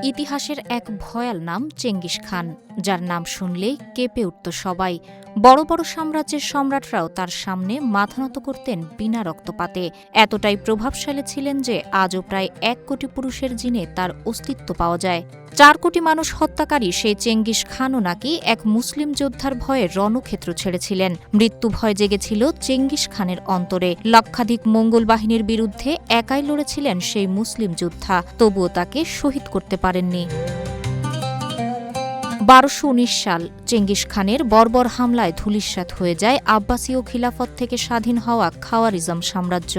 ইতিহাসের এক ভয়াল নাম চেঙ্গিস খান, যার নাম শুনলেই কেঁপে উঠত সবাই। বড় বড় সাম্রাজ্যের সম্রাটরাও তার সামনে মাথা নত করতেন বিনা রক্তপাতে। এতটাই প্রভাবশালী ছিলেন যে আজও প্রায় ১ কোটি পুরুষের জিনে তার অস্তিত্ব পাওয়া যায়। ৪ কোটি মানুষ হত্যাকারী সেই চেঙ্গিস খানও নাকি এক মুসলিম যোদ্ধার ভয়ে রণক্ষেত্র ছেড়েছিলেন। মৃত্যু ভয় জেগেছিল চেঙ্গিস খানের অন্তরে। লক্ষাধিক মঙ্গল বাহিনীর বিরুদ্ধে একাই লড়েছিলেন সেই মুসলিম যোদ্ধা, তবুও তাকে শহীদ করতে পারেননি। ১২১৯ সাল চেঙ্গিস খানের বর্বর হামলায় ধূলিসাৎ হয়ে যায় আব্বাসীয় খিলাফত থেকে স্বাধীন হওয়া খাওয়ারিজম সাম্রাজ্য।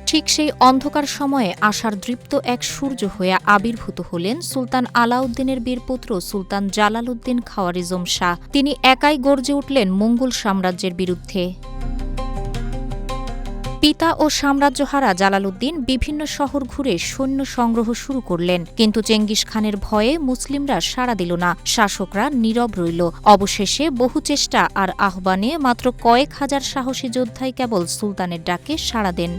ঠিক সেই অন্ধকার সময়ে আশার দৃপ্ত এক সূর্য হয়ে আবির্ভূত হলেন সুলতান আলাউদ্দিনের বীরপুত্র সুলতান জালালউদ্দিন খাওয়ারিজম শাহ। তিনি একাই গর্জে উঠলেন মঙ্গল সাম্রাজ্যের বিরুদ্ধে। পিতা ও সাম্রাজ্যহারা জালালউদ্দিন বিভিন্ন শহর ঘুরে সৈন্য সংগ্রহ শুরু করলেন, কিন্তু চেঙ্গিস খানের ভয়ে মুসলিমরা সাড়া দিল না। শাসকরা নীরব রইল। অবশেষে বহু চেষ্টা আর আহ্বানে মাত্র কয়েক হাজার সাহসী যোদ্ধাই কেবল সুলতানের ডাকে সাড়া দেন।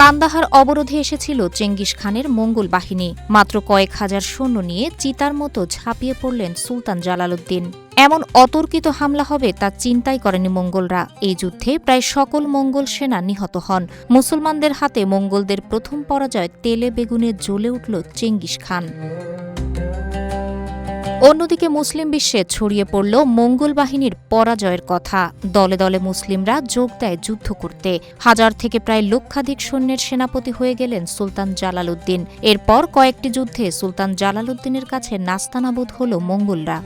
কান্দাহার অবরোধে এসেছিল চেঙ্গিস খানের মঙ্গল বাহিনী। মাত্র কয়েক হাজার সৈন্য নিয়ে চিতার মতো ঝাঁপিয়ে পড়লেন সুলতান জালালউদ্দিন। এমন অতর্কিত হামলা হবে তা চিন্তাই করেনি মঙ্গলরা। এই যুদ্ধে প্রায় সকল মঙ্গল সেনা নিহত হন। মুসলমানদের হাতে মঙ্গলদের প্রথম পরাজয় তেলে বেগুনে জ্বলে উঠল চেঙ্গিস খান। অন্যদিকে মুসলিম বিশ্বে ছড়িয়ে পড়ল মঙ্গল বাহিনীর পরাজয়ের কথা। দলে দলে মুসলিমরা যোগ দেয় যুদ্ধ করতে। হাজার থেকে প্রায় লক্ষাধিক সৈন্যের সেনাপতি হয়ে গেলেন সুলতান জালালউদ্দিন। এরপর কয়েকটি যুদ্ধে সুলতান জালালউদ্দিনের কাছে নাস্তানাবুদ হল মঙ্গলরা।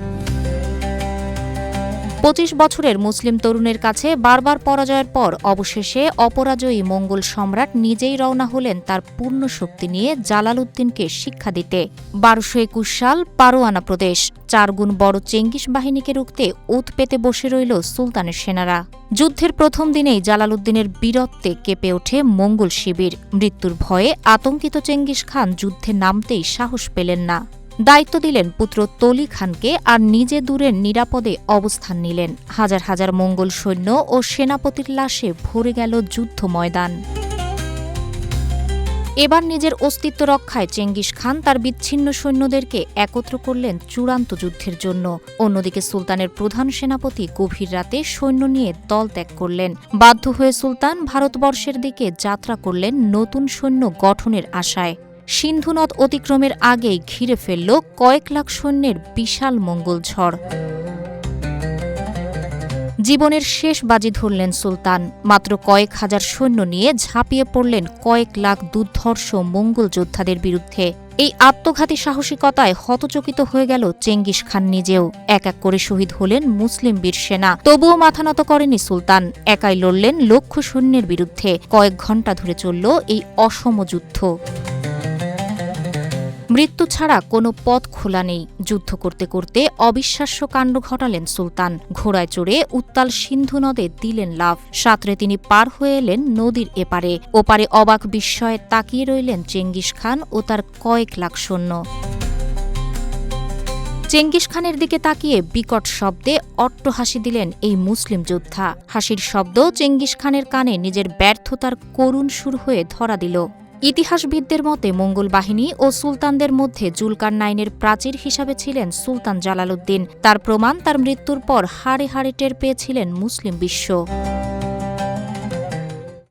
২৫ বছরের মুসলিম তরুণের কাছে বারবার পরাজয়ের পর অবশেষে অপরাজয়ী মঙ্গল সম্রাট নিজেই রওনা হলেন তার পূর্ণ শক্তি নিয়ে জালালউদ্দিনকে শিক্ষা দিতে। ১২২১ সাল পারোয়ানা প্রদেশ। ৪ গুণ বড় চেঙ্গিস বাহিনীকে রুখতে ওত পেতে বসে রইল সুলতানের সেনারা। যুদ্ধের প্রথম দিনেই জালালউদ্দিনের বীরত্বে কেঁপে ওঠে মঙ্গল শিবির। মৃত্যুর ভয়ে আতঙ্কিত চেঙ্গিস খান যুদ্ধে নামতেই সাহস পেলেন না। দায়িত্ব দিলেন পুত্র তলি খানকে, আর নিজে দূরের নিরাপদে অবস্থান নিলেন। হাজার হাজার মঙ্গল সৈন্য ও সেনাপতির লাশে ভরে গেল যুদ্ধ ময়দান। এবার নিজের অস্তিত্ব রক্ষায় চেঙ্গিস খান তার বিচ্ছিন্ন সৈন্যদেরকে একত্র করলেন চূড়ান্ত যুদ্ধের জন্য। অন্যদিকে সুলতানের প্রধান সেনাপতি গভীর রাতে সৈন্য নিয়ে দল ত্যাগ করলেন। বাধ্য হয়ে সুলতান ভারতবর্ষের দিকে যাত্রা করলেন নতুন সৈন্য গঠনের আশায়। সিন্ধু নদ অতিক্রমের আগেই ঘিরে ফেলল কয়েক লাখ সৈন্যের বিশাল মঙ্গল ঝড়। জীবনের শেষ বাজি ধরলেন সুলতান। মাত্র কয়েক হাজার সৈন্য নিয়ে ঝাঁপিয়ে পড়লেন কয়েক লাখ দুর্ধর্ষ মঙ্গল যোদ্ধাদের বিরুদ্ধে। এই আত্মঘাতী সাহসিকতায় হতচকিত হয়ে গেল চেঙ্গিস খান নিজেও। এক এক করে শহীদ হলেন মুসলিম বীর সেনা। তবুও মাথা নত করেনি সুলতান। একাই লড়লেন লক্ষ সৈন্যের বিরুদ্ধে। কয়েক ঘণ্টা ধরে চলল এই অসম যুদ্ধ। মৃত্যু ছাড়া কোনো পথ খোলা নেই। যুদ্ধ করতে করতে অবিশ্বাস্য কাণ্ড ঘটালেন সুলতান। ঘোড়ায় চড়ে উত্তাল সিন্ধু নদে দিলেন লাফ। সাঁতরে তিনি পার হয়ে এলেন নদীর এপারে। ওপারে অবাক বিস্ময়ে তাকিয়ে রইলেন চেঙ্গিস খান ও তার কয়েক লাখ সৈন্য। চেঙ্গিস খানের দিকে তাকিয়ে বিকট শব্দে অট্টহাসি দিলেন এই মুসলিম যোদ্ধা। হাসির শব্দ চেঙ্গিস খানের কানে নিজের ব্যর্থতার করুণ সুর হয়ে ধরা দিল। ইতিহাসবিদদের মতে মঙ্গল বাহিনী ও সুলতানদের মধ্যে জুলকারনাইনের প্রাচীর হিসাবে ছিলেন সুলতান জালালউদ্দিন। তার প্রমাণ তার মৃত্যুর পর হাড়ে হাড়ে টের পেয়েছিলেন মুসলিম বিশ্ব।